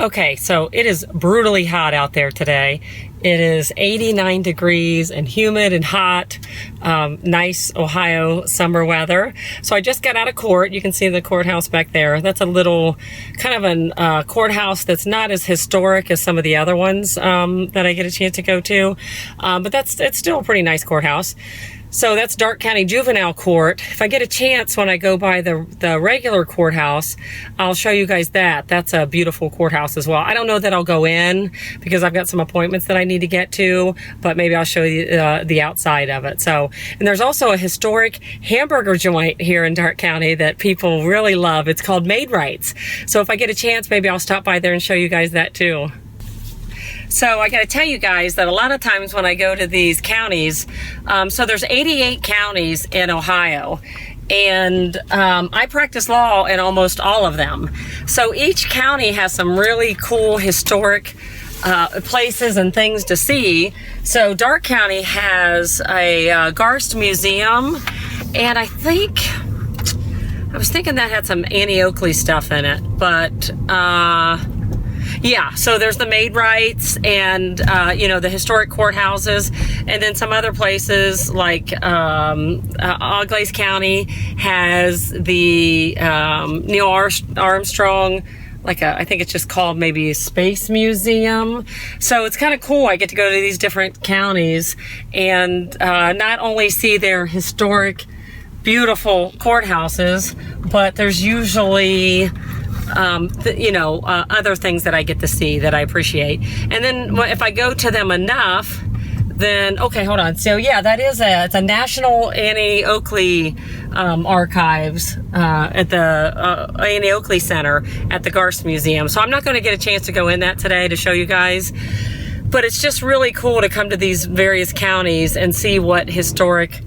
Okay, so it is brutally hot out there today. It is 89 degrees and humid and hot. Nice Ohio summer weather. So I just got out of court. You can see the courthouse back there. That's a little kind of a courthouse that's not as historic as some of the other ones that I get a chance to go to. But it's still a pretty nice courthouse. So that's Darke County Juvenile Court. If I get a chance when I go by the regular courthouse, I'll show you guys that. That's a beautiful courthouse as well. I don't know that I'll go in because I've got some appointments that I need to get to, but maybe I'll show you the outside of it. So, and there's also a historic hamburger joint here in Darke County that people really love. It's called Maid-Rites. So if I get a chance, maybe I'll stop by there and show you guys that too. So I got to tell you guys that a lot of times when I go to these counties, so there's 88 counties in Ohio, and I practice law in almost all of them. So each county has some really cool historic places and things to see. So Darke County has a Garst Museum, and I was thinking that had some Annie Oakley stuff in it, but yeah, so there's the Maid-Rites and, the historic courthouses, and then some other places like Auglaize County has the Neil Armstrong, I think it's just called maybe a Space Museum. So it's kind of cool. I get to go to these different counties and not only see their historic, beautiful courthouses, but there's usually other things that I get to see that I appreciate. And then if I go to them enough, then, okay, hold on. So yeah, it's a National Annie Oakley archives at the Annie Oakley Center at the Garst Museum. So I'm not going to get a chance to go in that today to show you guys, but it's just really cool to come to these various counties and see what historic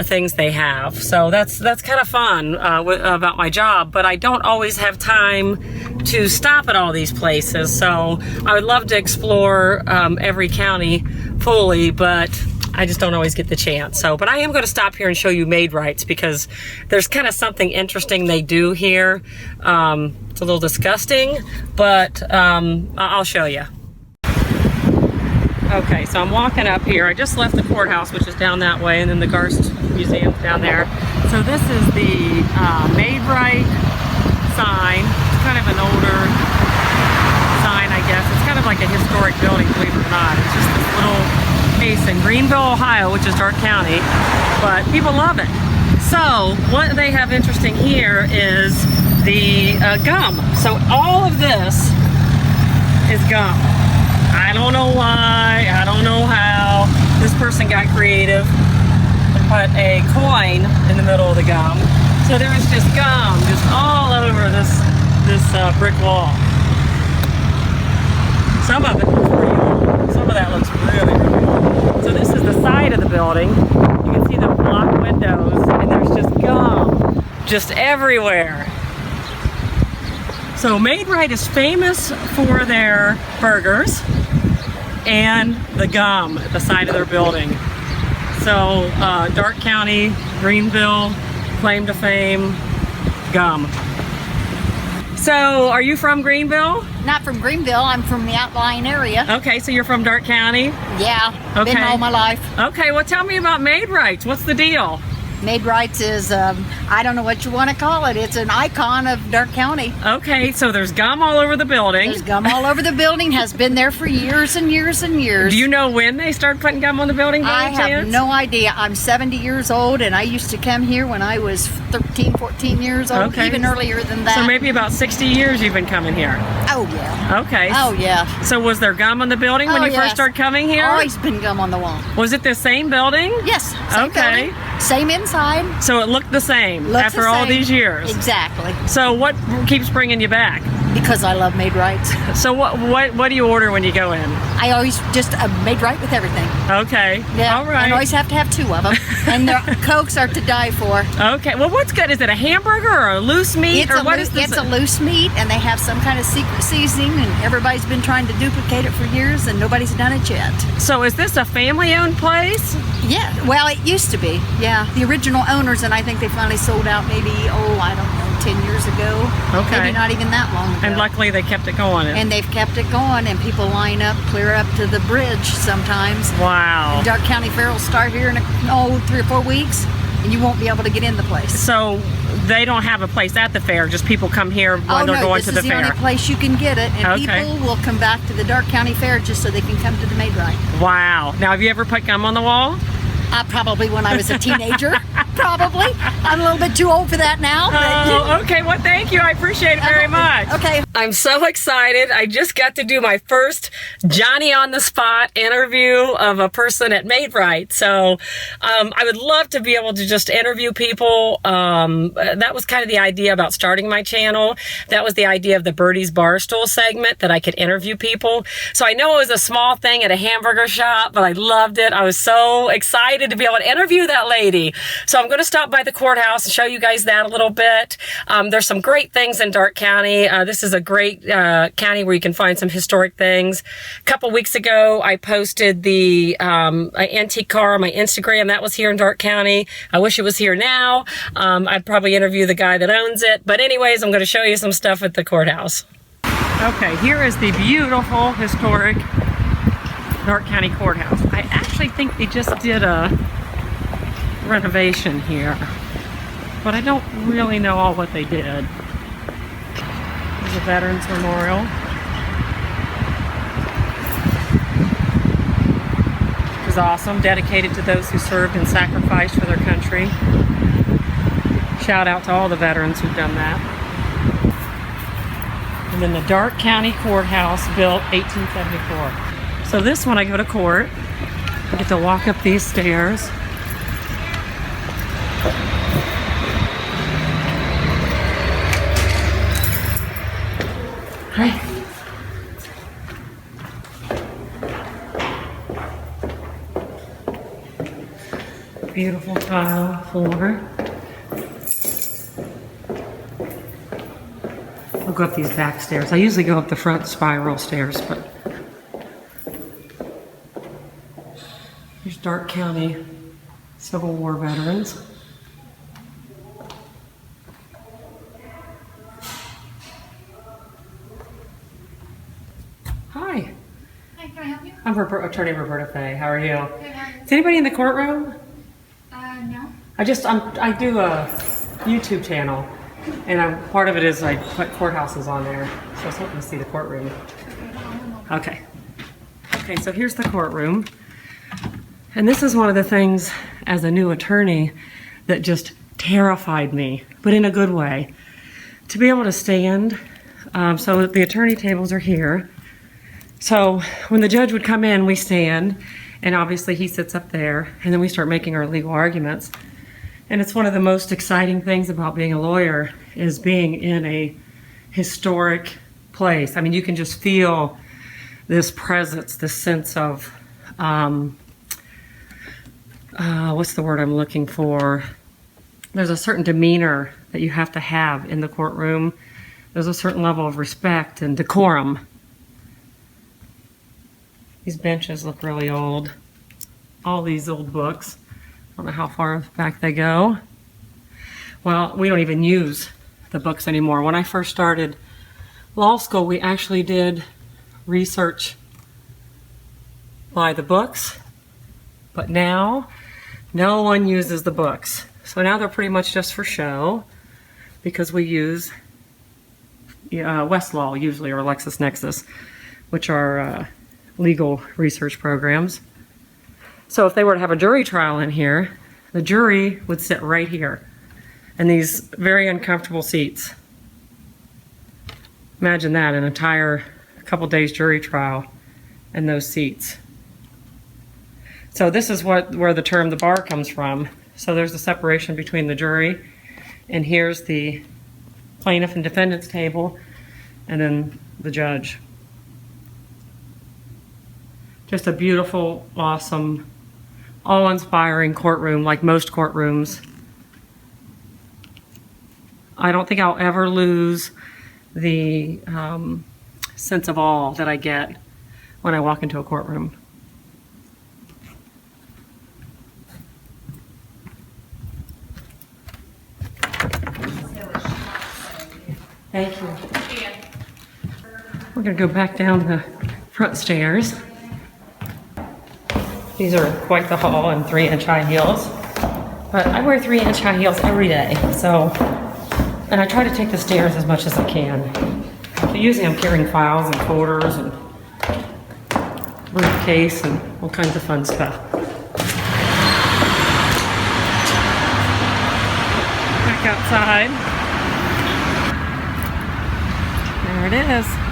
things they have. So that's kind of fun about my job, but I don't always have time to stop at all these places. So I would love to explore every county fully, but I just don't always get the chance. So, but I am going to stop here and show you Maid-Rites because there's kind of something interesting they do here. It's a little disgusting, but I'll show you. Okay, so I'm walking up here. I just left the courthouse, which is down that way, and then the Garst Museum down there. So this is the Maid-Rite sign. It's kind of an older sign, I guess. It's kind of like a historic building, believe it or not. It's just this little place in Greenville, Ohio, which is Darke County, but people love it. So what they have interesting here is the gum. So all of this is gum. I don't know why, I don't know how. This person got creative and put a coin in the middle of the gum. So there is just gum just all over this brick wall. Some of it looks pretty old. Some of that looks really, really old. So this is the side of the building. You can see the blocked windows, and there's just gum just everywhere. So Maid-Rite is famous for their burgers and the gum at the side of their building. So Darke County, Greenville, claim to fame, gum. So are you from Greenville? Not from Greenville, I'm from the outlying area. Okay, so you're from Darke County? Yeah, okay. Been all my life. Okay, well tell me about Maid-Rites. What's the deal? Maid-Rites is, I don't know what you want to call it. It's an icon of Darke County. Okay, so there's gum all over the building. There's gum all over the building, has been there for years and years and years. Do you know when they started putting gum on the building? I have no idea. I'm 70 years old, and I used to come here when I was 13, 14 years old, okay. Even earlier than that. So maybe about 60 years you've been coming here. Oh, yeah. Okay. Oh, yeah. So was there gum on the building when you first started coming here? Always been gum on the wall. Was it the same building? Yes. Same building, same inside. So it looked the same after all these years? Exactly. So what keeps bringing you back? Because I love Maid-Rites. So what do you order when you go in? I always just Maid-Rite with everything. Okay. Yeah. All right. I always have to have 2 of them. And their Cokes are to die for. Okay. Well, what's good? Is it a hamburger or a loose meat? It's a loose meat, and they have some kind of secret seasoning, and everybody's been trying to duplicate it for years, and nobody's done it yet. So is this a family-owned place? Yeah. Well, it used to be. Yeah. The original owners, and I think they finally sold out maybe, I don't know, 10 years ago. Okay. Maybe not even that long ago. And luckily they kept it going. And they've kept it going, and people line up clear up to the bridge sometimes. Wow. Darke County Fair will start here in 3 or 4 weeks, and you won't be able to get in the place. So they don't have a place at the fair, just people come here while they're going to the fair. This is the only place you can get it, and Okay. people will come back to the Darke County Fair just so they can come to the Maid-Rite. Wow. Now, have you ever put gum on the wall? Probably when I was a teenager. Probably. I'm a little bit too old for that now. Oh, okay. Well, thank you. I appreciate it very much. Okay. I'm so excited. I just got to do my first Johnny on the spot interview of a person at Maid-Rites. So I would love to be able to just interview people. That was kind of the idea about starting my channel. That was the idea of the Birdie's Barstool segment, that I could interview people. So I know it was a small thing at a hamburger shop, but I loved it. I was so excited to be able to interview that lady. So I'm going to stop by the courthouse and show you guys that a little bit. There's some great things in Darke County. This is a great county where you can find some historic things. A couple weeks ago, I posted the antique car on my Instagram. That was here in Darke County. I wish it was here now. I'd probably interview the guy that owns it. But anyways, I'm going to show you some stuff at the courthouse. Okay, here is the beautiful, historic Darke County Courthouse. I actually think they just did a renovation here, but I don't really know all what they did. There's a Veterans Memorial. Which is awesome, dedicated to those who served and sacrificed for their country. Shout out to all the veterans who've done that. And then the Darke County Courthouse, built 1874. So this one, I go to court. I get to walk up these stairs. Hi. Beautiful tile floor. I'll go up these back stairs. I usually go up the front spiral stairs, but here's Darke County Civil War veterans. Hi. Hi, can I help you? I'm Attorney Roberta Fay. How are you? Good, how are you? Is anybody in the courtroom? No. I do a YouTube channel, and part of it is I put courthouses on there, so I was hoping to see the courtroom. Okay. Okay, so here's the courtroom. And this is one of the things, as a new attorney, that just terrified me, but in a good way. To be able to stand, so the attorney tables are here. So when the judge would come in, we stand, and obviously he sits up there, and then we start making our legal arguments. And it's one of the most exciting things about being a lawyer, is being in a historic place. I mean, you can just feel this presence, this sense of, what's the word I'm looking for? There's a certain demeanor that you have to have in the courtroom. There's a certain level of respect and decorum. These benches look really old. All these old books. I don't know how far back they go. Well, we don't even use the books anymore. When I first started law school, we actually did research by the books, but now no one uses the books. So now they're pretty much just for show, because we use Westlaw usually, or LexisNexis, which are legal research programs. So if they were to have a jury trial in here, the jury would sit right here in these very uncomfortable seats. Imagine that, an entire couple days jury trial in those seats. So this is where the term the bar comes from. So there's a separation between the jury, and here's the plaintiff and defendant's table, and then the judge. Just a beautiful, awesome, awe-inspiring courtroom, like most courtrooms. I don't think I'll ever lose the sense of awe that I get when I walk into a courtroom. Thank you. We're gonna go back down the front stairs. These are quite the haul in 3-inch high heels. But I wear 3-inch high heels every day, so, and I try to take the stairs as much as I can. So usually I'm carrying files and folders and briefcase and all kinds of fun stuff. Back outside. There it is.